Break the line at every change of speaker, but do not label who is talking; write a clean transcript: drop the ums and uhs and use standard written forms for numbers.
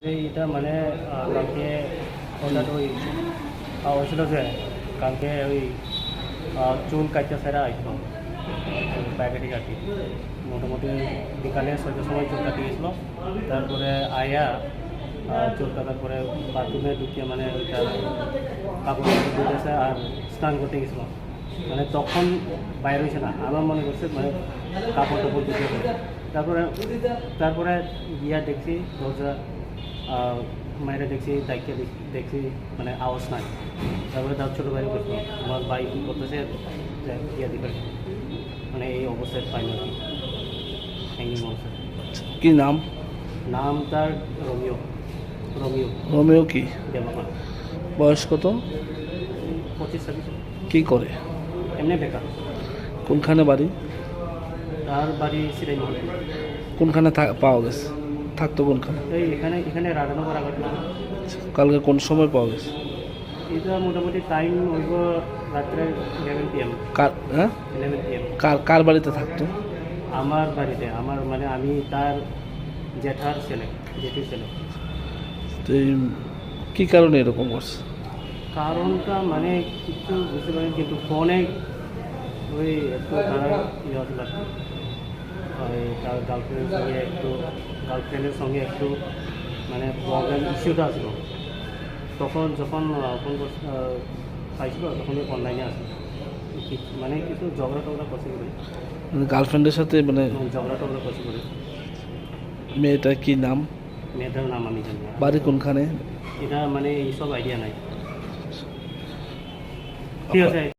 এটা মানে কালকে হঠাৎ ওই হয়েছিল যে কালকে ওই চুল কাটতে সেরা আসলো প্যাকেটে কাটি মোটামুটি বিকালে 6টার সময় চুল কাটি গেছিলো। তারপরে আয়া চুল কাটার পরে বাথরুমে ঢুকিয়ে মানে ওইটা কাপড় ধুতেছে আর স্নান করতে গেছিলো। মানে তখন বাইরে হয়েছে না, আমার মনে করছে মানে কাপড় টাপড় ধুতে তারপরে তারপরে গিয়া দেখছি দরজা মায়েরা দেখছি দায়িত্বে দেখছি মানে আওয়াজ নাই। তারপরে তার ছোটো ভাই করতো আমার ভাই কী করতেছে ইয়া দিবে মানে এই অবস্থায় পাই না কি হ্যাঙ্গিং অবস্থা।
কি নাম?
নাম তার রোমিও। রোমিও
রোমিও কি
দেবাপা,
বয়স কত?
25-26।
কি করে?
এমনি বেকার।
কোনখানে বাড়ি?
তার বাড়ি সিরাজমহল।
কোনখানে পাওয়া গেছে? থাকতো কোনখানে?
এই এখানে রাধানগর আগরতলা।
কালকে কোন সময় পাওয়া গেছে?
এটা মোটামুটি টাইম হইব রাত্রে 11 PM।
কার
11 PM।
কার বাড়িতে থাকতো?
আমার বাড়িতে, আমার মানে আমি তার জেঠির ছেলে।
তো কী কারণে এরকম করছে?
কারণটা মানে কিছু বুঝতে পারেন, কিন্তু ফোনে ওই একটু তারা ইয়ে হতে লাগতো ওই তার গার্লফ্রেন্ডের সঙ্গে একটু মানে প্রবলেম ইস্যুটা আসলো। তখন যখন ফোন পাইছিল তখন অনলাইনে আসলো মানে কিছু ঝগড়া টগড়া করছে করে,
গার্লফ্রেন্ডের সাথে মানে
ঝগড়া টগড়া করছে করে।
মেয়েটার কি নাম?
মেয়েটার নাম আমি জানি না।
বাড়ি কোনখানে?
এটা মানে এইসব আইডিয়া নাই। ঠিক আছে।